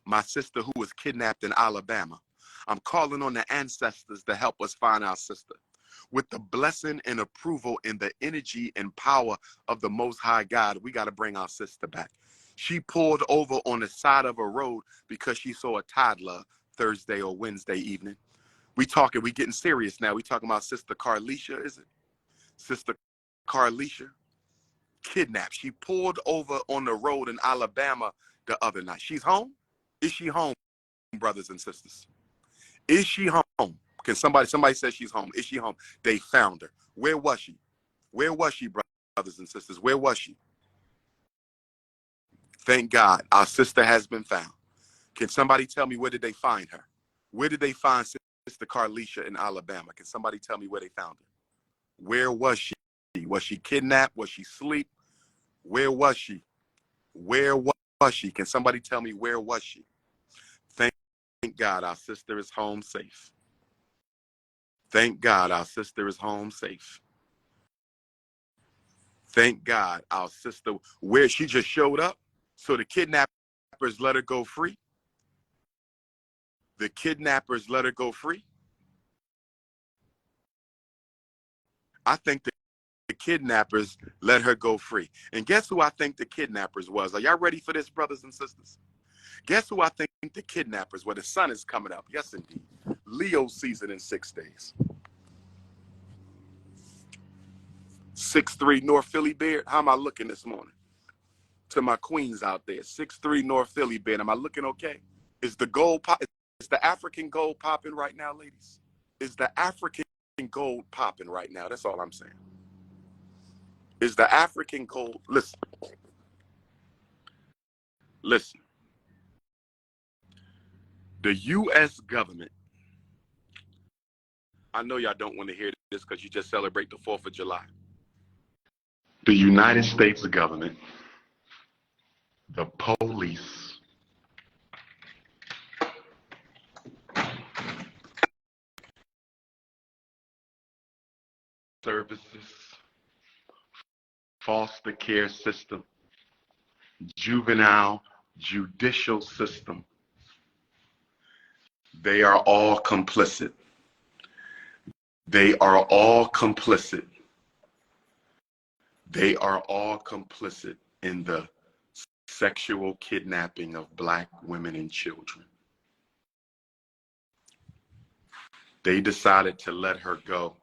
my sister who was kidnapped in Alabama. I'm calling on the ancestors to help us find our sister. With the blessing and approval and the energy and power of the Most High God, we got to bring our sister back. She pulled over on the side of a road because she saw a toddler Thursday or Wednesday evening. We getting serious now. We talking about Sister Carlisha, is it? Sister Carlisha, kidnapped. She pulled over on the road in Alabama the other night. She's home? Is she home, brothers and sisters? Is she home? Can somebody says she's home? Is she home? They found her. Where was she? Where was she, brothers and sisters? Where was she? Thank God, our sister has been found. Can somebody tell me where did they find her? Where did they find Sister Carlisha in Alabama? Can somebody tell me where they found her? Where was she? Was she kidnapped? Was she asleep? Where was she? Where was she? Can somebody tell me where was she? Thank God our sister is home safe. Thank God our sister is home safe. Thank God our sister, where she just showed up, so the kidnappers let her go free. The kidnappers let her go free. I think the kidnappers let her go free. And guess who I think the kidnappers was? Are y'all ready for this, brothers and sisters? Guess who I think the kidnappers were? The sun is coming up. Yes, indeed. Leo season in 6 days. 6'3" North Philly Beard. How am I looking this morning? To my queens out there. 6'3" North Philly Beard. Am I looking okay? Is the gold pop? Is the African gold popping right now, ladies? Is the African gold popping right now? That's all I'm saying. Is the African gold? Listen. Listen. The U.S. government, I know y'all don't want to hear this because you just celebrate the 4th of July. The United States government, the police, services, foster care system, juvenile judicial system, they are all complicit. They are all complicit. They are all complicit in the sexual kidnapping of Black women and children. They decided to let her go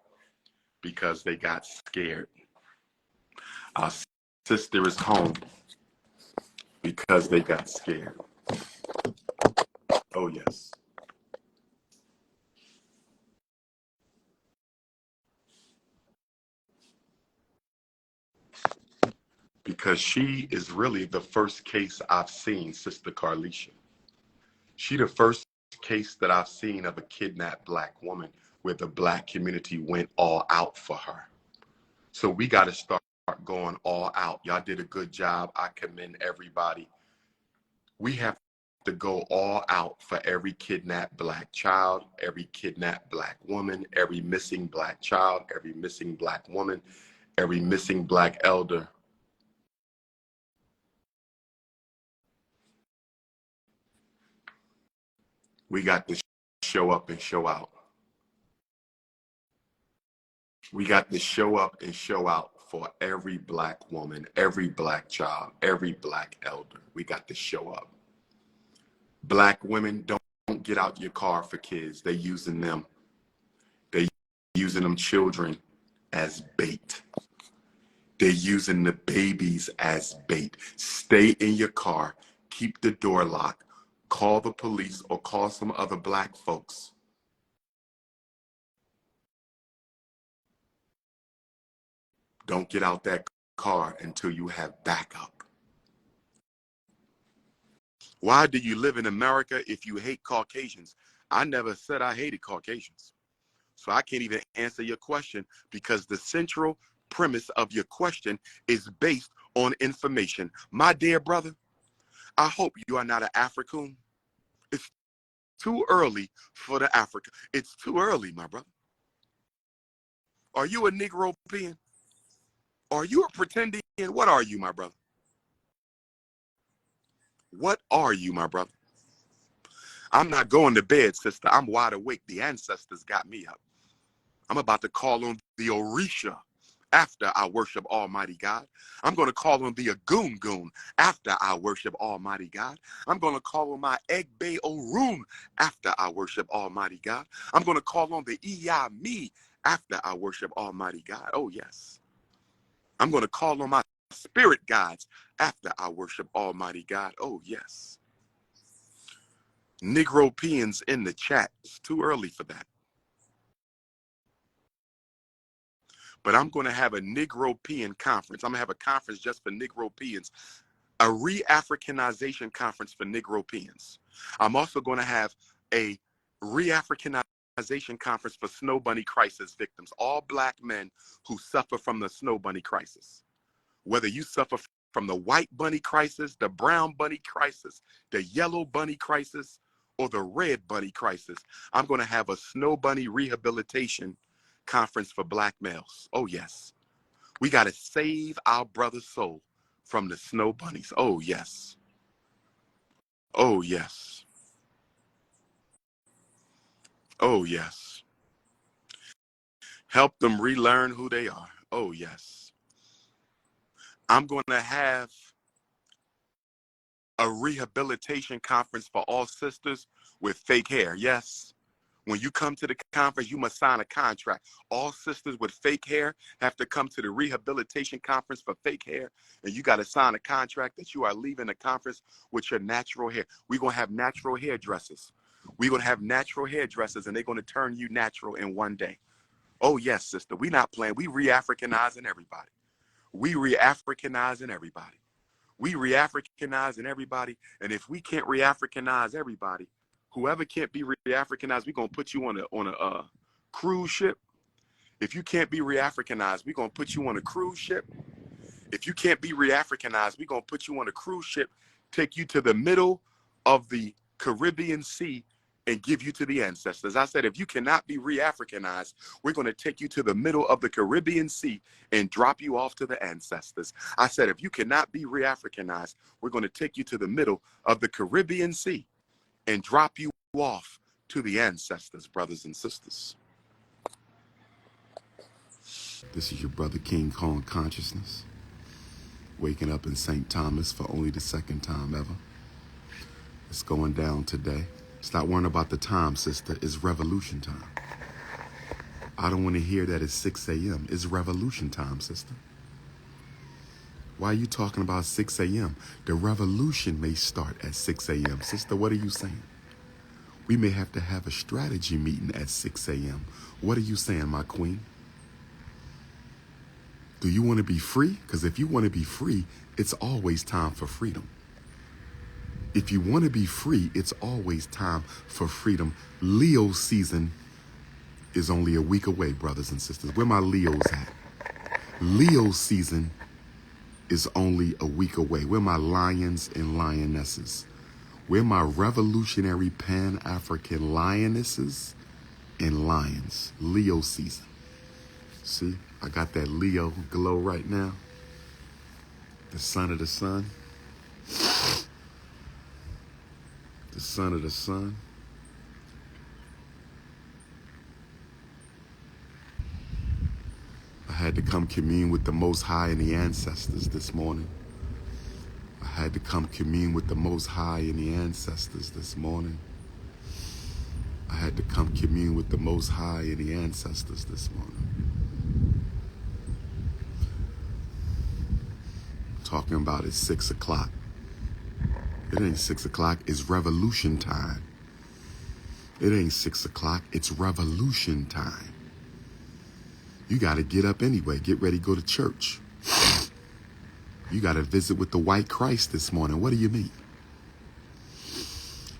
because they got scared. Our sister is home because they got scared. Oh, yes. Because she is really the first case I've seen, Sister Carlisha. She the first case that I've seen of a kidnapped Black woman where the Black community went all out for her. So we got to start going all out. Y'all did a good job. I commend everybody. We have to go all out for every kidnapped Black child, every kidnapped Black woman, every missing Black child, every missing Black woman, every missing Black elder. We got to show up and show out. We got to show up and show out for every Black woman, every Black child, every Black elder. We got to show up. Black women, don't get out your car for kids. They're using them. They're using them children as bait. They're using the babies as bait. Stay in your car. Keep the door locked. Call the police or call some other Black folks. Don't get out that car until you have backup. Why do you live in America if you hate Caucasians? I never said I hated Caucasians. So I can't even answer your question because the central premise of your question is based on information. My dear brother, I hope you are not an African. It's too early for the Africa. It's too early, my brother. Are you a Negropean? Are you a pretending? What are you, my brother? What are you, my brother? I'm not going to bed, sister. I'm wide awake. The ancestors got me up. I'm about to call on the Orisha after I worship Almighty God. I'm going to call on the Agun after I worship Almighty God. I'm going to call on my Egbe Orun after I worship Almighty God. I'm going to call on the Iyami after I worship Almighty God. Oh, yes. I'm going to call on my spirit guides after I worship Almighty God. Oh, yes. Negropeans in the chat. It's too early for that. But I'm going to have a Negropean conference. I'm going to have a conference just for Negropeans, a Re-Africanization conference for Negropeans. I'm also going to have a Re-Africanization conference for Snow Bunny crisis victims, all Black men who suffer from the Snow Bunny crisis. Whether you suffer from the white bunny crisis, the brown bunny crisis, the yellow bunny crisis, or the red bunny crisis, I'm going to have a Snow Bunny rehabilitation conference for Black males. Oh, yes. We got to save our brother's soul from the snow bunnies. Oh, yes. Oh, yes. Oh, yes. Help them relearn who they are. Oh, yes. I'm going to have a rehabilitation conference for all sisters with fake hair. Yes. When you come to the conference, you must sign a contract. All sisters with fake hair have to come to the rehabilitation conference for fake hair, and you got to sign a contract that you are leaving the conference with your natural hair. We're going to have natural hairdressers. We're going to have natural hairdressers, and they're going to turn you natural in one day. Oh, yes, sister. We're not playing. We re-Africanizing everybody. We re-Africanizing everybody. We re-Africanizing everybody, and if we can't re-Africanize everybody, whoever can't be re-Africanized, we're gonna put you on a cruise ship. If you can't be re-Africanized, we're gonna put you on a cruise ship. If you can't be re-Africanized, we're gonna put you on a cruise ship, take you to the middle of the Caribbean Sea, and give you to the ancestors. I said, if you cannot be re-Africanized, we're going to take you to the middle of the Caribbean Sea and drop you off to the ancestors. I said, if you cannot be re-Africanized, we're going to take you to the middle of the Caribbean Sea and drop you off to the ancestors, brothers and sisters. This is your brother King Kong Consciousness, waking up in St. Thomas for only the second time ever. It's going down today. Stop worrying about the time, sister. It's revolution time. I don't want to hear that it's 6 a.m. It's revolution time, sister. Why are you talking about 6 a.m.? The revolution may start at 6 a.m. Sister, what are you saying? We may have to have a strategy meeting at 6 a.m. What are you saying, my queen? Do you want to be free? Because if you want to be free, it's always time for freedom. If you want to be free, it's always time for freedom. Leo season is only a week away, brothers and sisters. Where my Leos at? Leo season is only a week away. Where my lions and lionesses? Where my revolutionary Pan-African lionesses and lions? Leo season. See, I got that Leo glow right now. The son of the sun. The son of the sun. I had to come commune with the Most High and the ancestors this morning. I had to come commune with the Most High and the ancestors this morning. I had to come commune with the Most High and the ancestors this morning. Talking about it's 6 o'clock. It ain't 6 o'clock, it's revolution time. It ain't 6 o'clock, it's revolution time. You got to get up anyway, get ready, go to church. You got to visit with the white Christ this morning. What do you mean?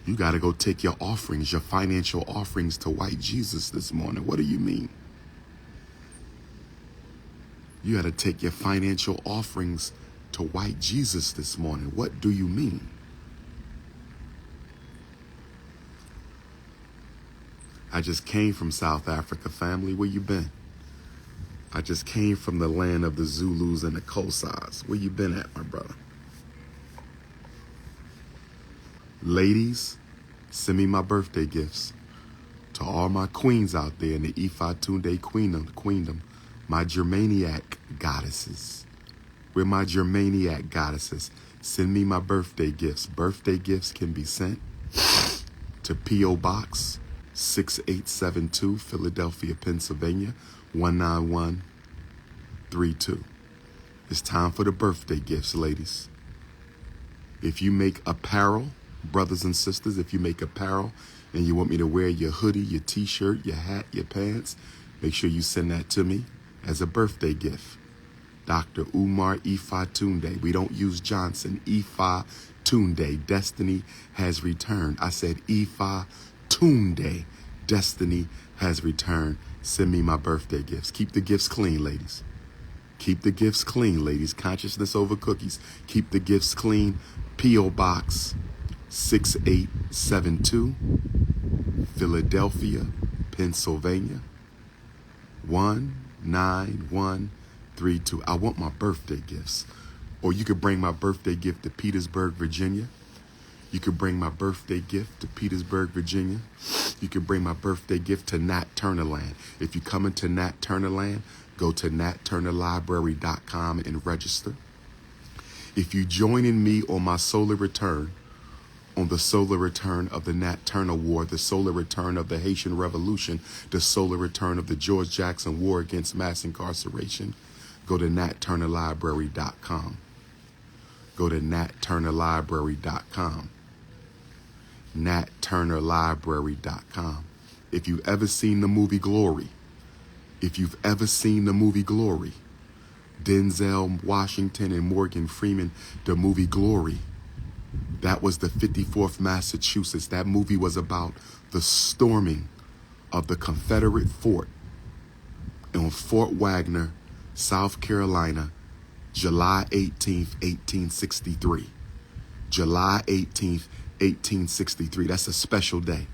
You got to go take your offerings, your financial offerings to white Jesus this morning. What do you mean? You got to take your financial offerings to white Jesus this morning. What do you mean? I just came from South Africa, family. Where you been? I just came from the land of the Zulus and the Xhosas. Where you been at, my brother? Ladies, Send me my birthday gifts. To all my queens out there in the Ifa Tunde Queendom, my Germaniac goddesses. We're my Germaniac goddesses. Send me my birthday gifts. Birthday gifts can be sent to P.O. Box 6872, Philadelphia, Pennsylvania, 19132. It's time for the birthday gifts, ladies. If you make apparel, brothers and sisters, if you make apparel and you want me to wear your hoodie, your t-shirt, your hat, your pants, make sure you send that to me as a birthday gift. DrUMAR Ifa Tunde. We don't use Johnson. Ifa Tunde. Destiny has returned. I said Ifa Tunde. Destiny has returned. Send me my birthday gifts. Keep the gifts clean, ladies. Keep the gifts clean, ladies. Consciousness over cookies. Keep the gifts clean. P.O. Box 6872, Philadelphia, Pennsylvania, 19132. I want my birthday gifts. Or you could bring my birthday gift to Petersburg, Virginia. You could bring my birthday gift to Petersburg, Virginia. You could bring my birthday gift to Nat Turner Land. If you come into Nat Turner Land, go to natturnerlibrary.com and register. If you join me on my solar return, on the solar return of the Nat Turner War, the solar return of the Haitian Revolution, the solar return of the George Jackson War against mass incarceration, go to natturnerlibrary.com. Go to natturnerlibrary.com. natturnerlibrary.com. If you've ever seen the movie Glory, Denzel Washington and Morgan Freeman, the movie Glory, that was the 54th Massachusetts. That movie was about the storming of the Confederate fort on Fort Wagner, South Carolina, July 18th, 1863. July 18th, 1863. That's a special day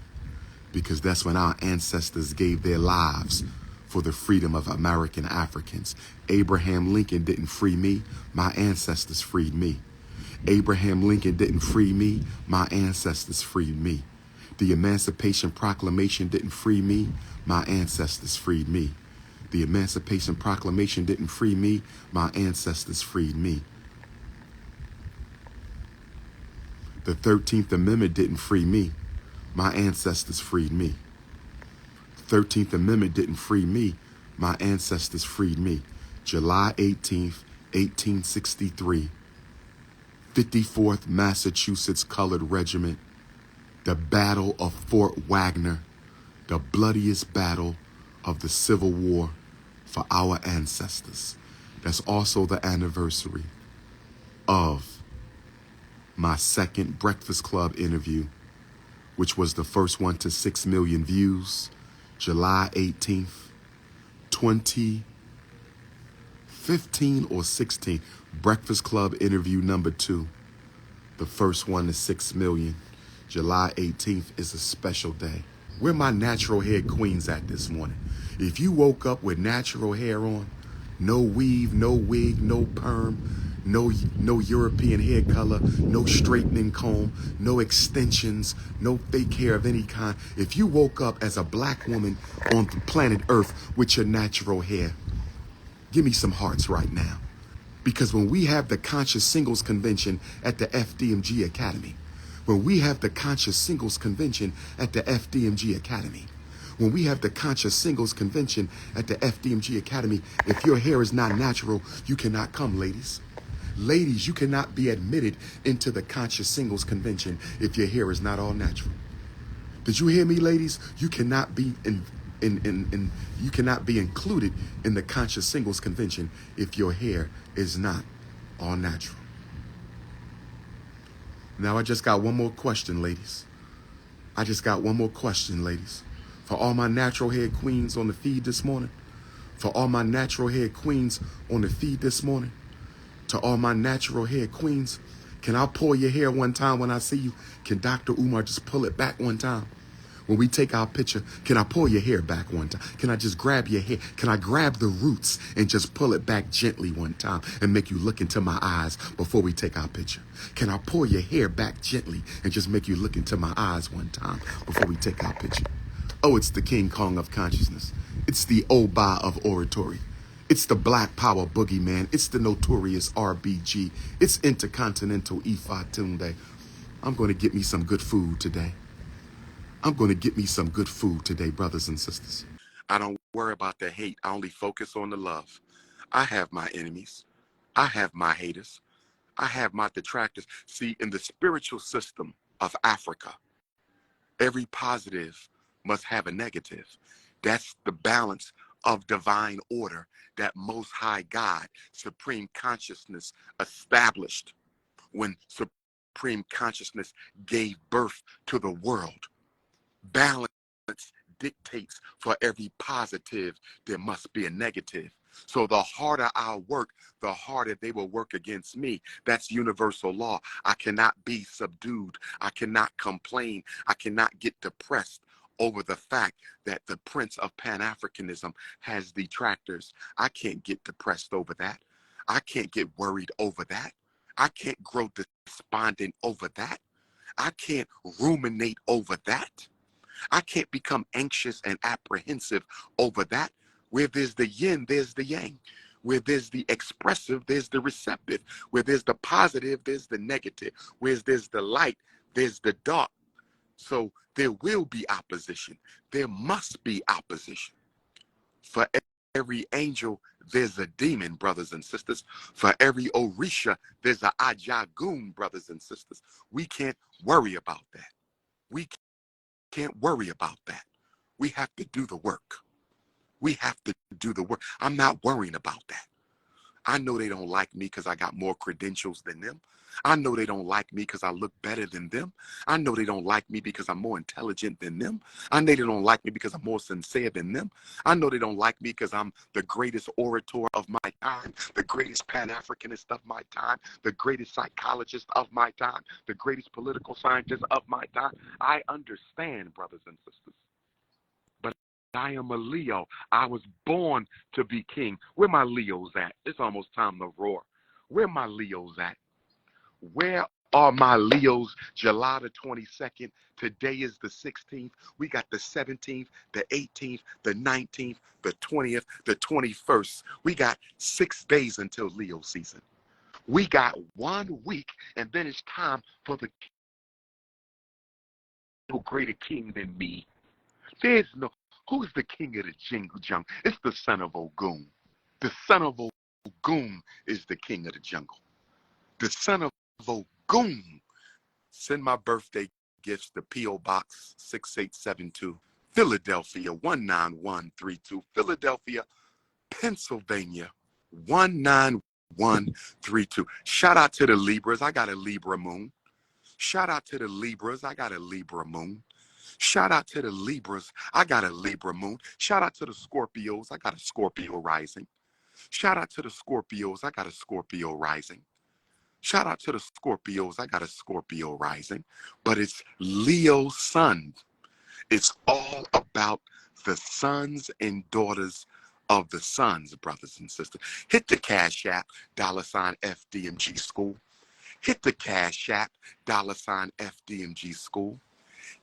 because that's when our ancestors gave their lives for the freedom of American Africans. Abraham Lincoln didn't free me. My ancestors freed me. Abraham Lincoln didn't free me. My ancestors freed me. The Emancipation Proclamation didn't free me. My ancestors freed me. The Emancipation Proclamation didn't free me. My ancestors freed me. The 13th Amendment didn't free me. My ancestors freed me. The 13th Amendment didn't free me. My ancestors freed me. July 18th, 1863. 54th Massachusetts Colored Regiment. The Battle of Fort Wagner. The bloodiest battle of the Civil War for our ancestors. That's also the anniversary of my second Breakfast Club interview, which was the first one to 6 million views, July 18th, 2015 or 16. Breakfast Club interview number 2, the first one to 6 million. July 18th is a special day. Where my natural hair queens at this morning? If you woke up with natural hair on, no weave, no wig, no perm, no European hair color, no straightening comb, no extensions, no fake hair of any kind. If you woke up as a black woman on the planet Earth with your natural hair, give me some hearts right now. Because when we have the Conscious Singles Convention at the FDMG Academy, when we have the Conscious Singles Convention at the FDMG Academy, when we have the Conscious Singles Convention at the FDMG Academy, if your hair is not natural, you cannot come, ladies. Ladies, you cannot be admitted into the Conscious Singles Convention if your hair is not all natural. Did you hear me, ladies? You cannot be you cannot be included in the Conscious Singles Convention if your hair is not all natural. Now I just got one more question, ladies. I just got one more question, ladies. For all my natural hair queens on the feed this morning. For all my natural hair queens on the feed this morning. To all my natural hair queens, can I pull your hair one time when I see you? Can Dr. Umar just pull it back one time? When we take our picture, can I pull your hair back one time? Can I just grab your hair? Can I grab the roots and just pull it back gently one time and make you look into my eyes before we take our picture? Can I pull your hair back gently and just make you look into my eyes one time before we take our picture? Oh, it's the King Kong of consciousness. It's the Oba of oratory. It's the Black Power boogeyman. It's the notorious RBG. It's Intercontinental Ifa. I'm going to get me some good food today. I'm going to get me some good food today, brothers and sisters. I don't worry about the hate. I only focus on the love. I have my enemies. I have my haters. I have my detractors. See, in the spiritual system of Africa, every positive must have a negative. That's the balance of divine order that Most High God, Supreme Consciousness, established when Supreme Consciousness gave birth to the world. Balance dictates for every positive, there must be a negative. So the harder I work, the harder they will work against me. That's universal law. I cannot be subdued. I cannot complain. I cannot get depressed over the fact that the Prince of Pan-Africanism has detractors. I can't get depressed over that. I can't get worried over that. I can't grow despondent over that. I can't ruminate over that. I can't become anxious and apprehensive over that. Where there's the yin, there's the yang. Where there's the expressive, there's the receptive. Where there's the positive, there's the negative. Where there's the light, there's the dark. So there will be opposition. There must be opposition. For every angel, there's a demon, brothers and sisters. For every Orisha, there's a Ajagun, brothers and sisters. We can't worry about that. We can't worry about that. We have to do the work. We have to do the work. I'm not worrying about that. I know they don't like me because I got more credentials than them. I know they don't like me because I look better than them. I know they don't like me because I'm more intelligent than them. I know they don't like me because I'm more sincere than them. I know they don't like me because I'm the greatest orator of my time, the greatest Pan-Africanist of my time, the greatest psychologist of my time, the greatest political scientist of my time. I understand, brothers and sisters. But I am a Leo. I was born to be king. Where my Leos at? It's almost time to roar. Where my Leos at? Where are my Leos? July the 22nd. Today is the 16th. We got the 17th, the 18th, the 19th, the 20th, the 21st. We got 6 days until Leo season. We got 1 week, and then it's time for the no greater king than me. There's no, who's the king of the jungle? It's the son of Ogun. The son of Ogun is the king of the jungle. The son of Ogun. Send my birthday gifts to P.O. Box 6872, Philadelphia 19132, Philadelphia, Pennsylvania 19132. Shout out to the Libras. I got a Libra moon. Shout out to the Libras. I got a Libra moon. Shout out to the Libras. I got a Libra moon. Shout out to the Scorpios. I got a Scorpio rising. Shout out to the Scorpios. I got a Scorpio rising. Shout out to the Scorpios. I got a Scorpio rising. But it's Leo sun. It's all about the sons and daughters of the sons, brothers and sisters. Hit the Cash App, $FDMG School. Hit the Cash App, $FDMG School.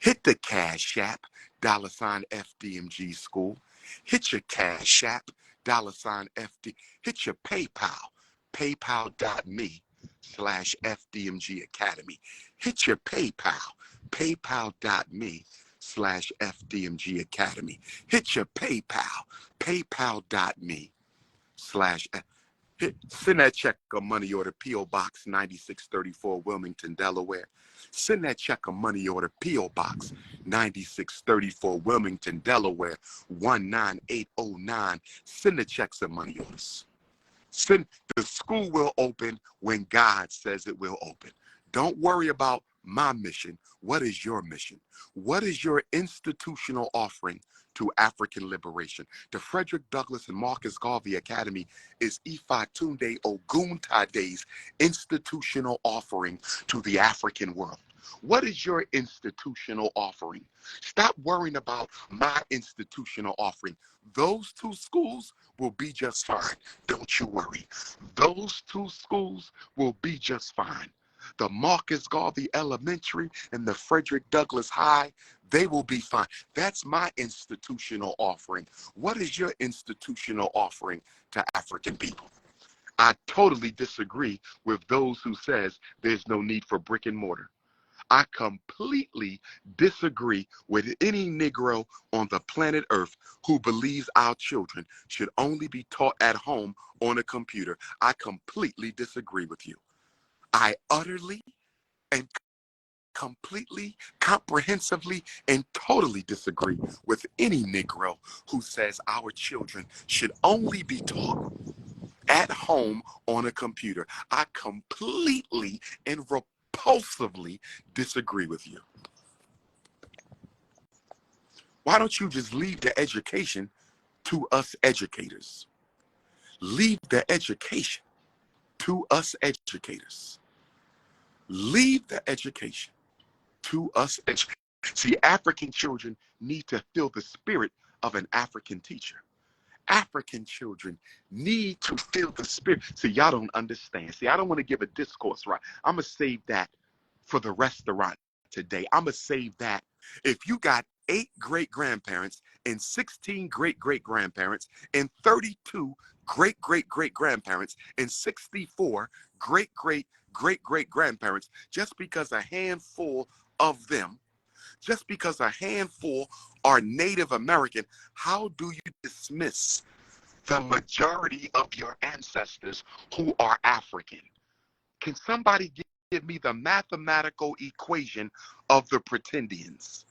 Hit the Cash App, $FDMG School. Hit your Cash App, $FD. Hit your PayPal, paypal.me/FDMG Academy. Hit your PayPal, paypal.me/FDMG Academy. Hit your PayPal, paypal.me/. Send that check or money order, P.O. Box 9634, Wilmington, Delaware. Send that check or money order, P.O. Box 9634, Wilmington, Delaware, 19809. Send the checks and money orders. The school will open when God says it will open. Don't worry about my mission. What is your mission? What is your institutional offering to African liberation? The Frederick Douglass and Marcus Garvey Academy is Ifatunde Oguntade's institutional offering to the African world. What is your institutional offering? Stop worrying about my institutional offering. Those two schools will be just fine. Don't you worry. Those two schools will be just fine. The Marcus Garvey Elementary and the Frederick Douglass High, they will be fine. That's my institutional offering. What is your institutional offering to African people? I totally disagree with those who says there's no need for brick and mortar. I completely disagree with any Negro on the planet Earth who believes our children should only be taught at home on a computer. I completely disagree with you. I utterly and completely, comprehensively, and totally disagree with any Negro who says our children should only be taught at home on a computer. I completely and repulsively disagree with you. Why don't you just leave the education to us educators? Leave the education to us educators. Leave the education to us educators. See, African children need to feel the spirit of an African teacher. African children need to feel the spirit. See, y'all don't understand. See, I don't want to give a discourse, right? I'm going to save that for the restaurant today. I'm going to save that. If you got 8 great-grandparents and 16 great-great-grandparents and 32 great-great-great-grandparents and 64 great-great-great-great-grandparents, just because a handful of them, just because a handful are Native American, how do you dismiss the majority of your ancestors who are African? Can somebody give me the mathematical equation of the pretendians?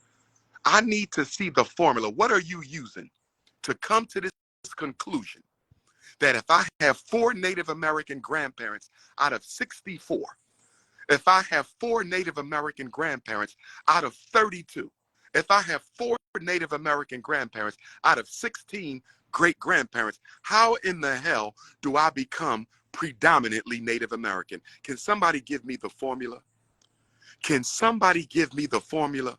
I need to see the formula. What are you using to come to this conclusion that if I have 4 Native American grandparents out of 64, if I have 4 Native American grandparents out of 32, if I have 4 Native American grandparents out of 16 great-grandparents, how in the hell do I become predominantly Native American? Can somebody give me the formula? Can somebody give me the formula?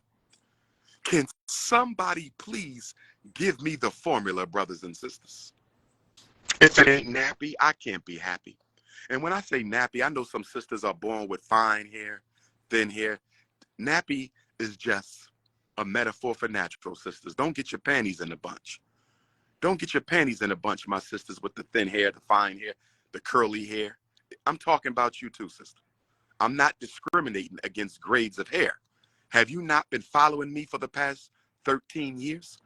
Can somebody please give me the formula, brothers and sisters? If it ain't nappy, I can't be happy. And when I say nappy, I know some sisters are born with fine hair, thin hair. Nappy is just a metaphor for natural, sisters. Don't get your panties in a bunch. Don't get your panties in a bunch, my sisters, with the thin hair, the fine hair, the curly hair. I'm talking about you too, sister. I'm not discriminating against grades of hair. Have you not been following me for the past 13 years?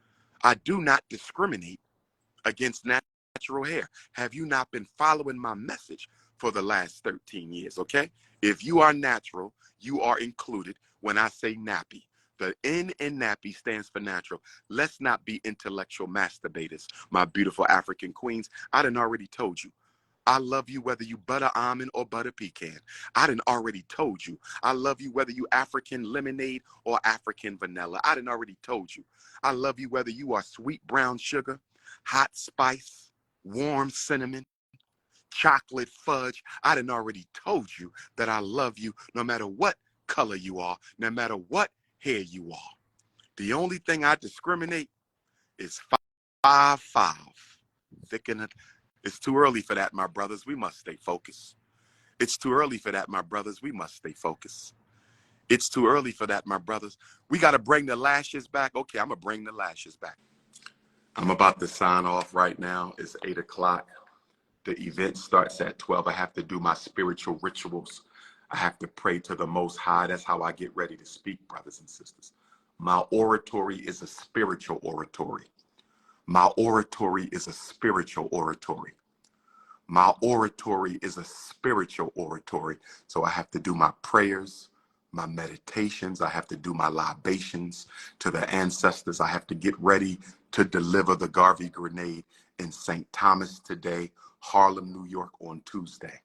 I do not discriminate against natural hair. Have you not been following my message for the last 13 years, okay? If you are natural, you are included when I say nappy. The N in nappy stands for natural. Let's not be intellectual masturbators, my beautiful African queens. I done already told you. I love you whether you butter almond or butter pecan. I done already told you. I love you whether you African lemonade or African vanilla. I done already told you. I love you whether you are sweet brown sugar, hot spice, warm cinnamon, chocolate fudge. I done already told you that I love you no matter what color you are, no matter what hair you are. The only thing I discriminate is 5'5", thick and it's too early for that, my brothers. We must stay focused. It's too early for that, my brothers. We must stay focused. It's too early for that, my brothers. We got to bring the lashes back. Okay, I'm going to bring the lashes back. I'm about to sign off right now. It's 8 o'clock. The event starts at 12. I have to do my spiritual rituals. I have to pray to the Most High. That's how I get ready to speak, brothers and sisters. My oratory is a spiritual oratory. My oratory is a spiritual oratory. My oratory is a spiritual oratory. So I have to do my prayers, my meditations. I have to do my libations to the ancestors. I have to get ready to deliver the Garvey grenade in St. Thomas today, Harlem, New York on Tuesday.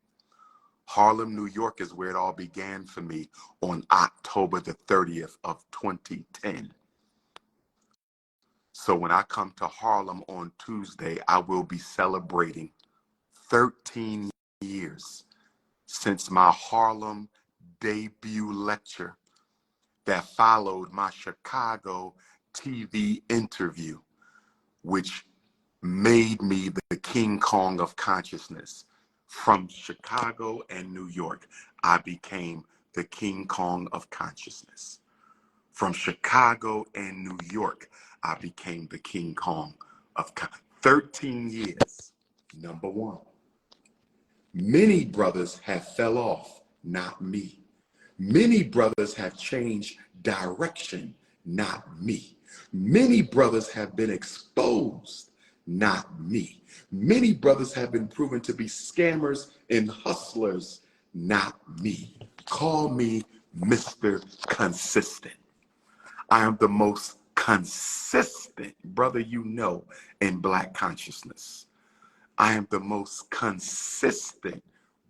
Harlem, New York is where it all began for me on October the 30th of 2010. So when I come to Harlem on Tuesday, I will be celebrating 13 years since my Harlem debut lecture that followed my Chicago TV interview, which made me the King Kong of consciousness. From Chicago and New York, I became the King Kong of consciousness. From Chicago and New York, I became the King Kong of 13 years. Number one. Many brothers have fell off, not me. Many brothers have changed direction, not me. Many brothers have been exposed, not me. Many brothers have been proven to be scammers and hustlers, not me. Call me Mr. Consistent. I am the most consistent brother you know in Black consciousness. I am the most consistent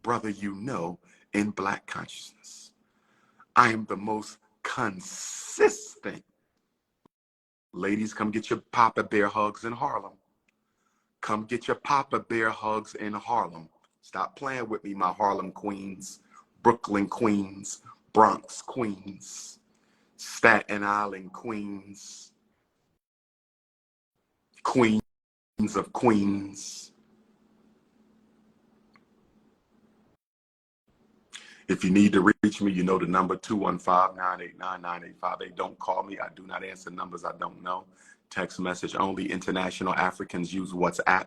brother you know in Black consciousness. I am the most consistent. Ladies, come get your Papa Bear hugs in Harlem. Come get your Papa Bear hugs in Harlem. Stop playing with me, my Harlem queens, Brooklyn queens, Bronx queens, Staten Island queens, queens of queens. If you need to reach me, you know the number 215-989-9858. Don't call me. I do not answer numbers I don't know. Text message only. International Africans use WhatsApp.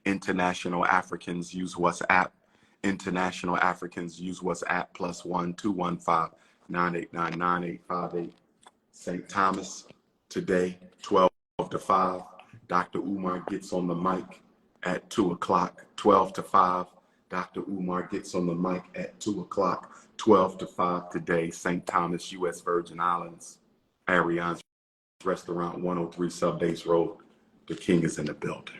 International Africans use WhatsApp. International Africans use WhatsApp +1 215-989-9858. St. Thomas, today, 12 to 5. Dr. Umar gets on the mic at 2 o'clock, 12 to 5. Dr. Umar gets on the mic at 2 o'clock, 12 to 5 today, St. Thomas, U.S. Virgin Islands, Ariane's Restaurant, 103 Sub Base Road. The King is in the building.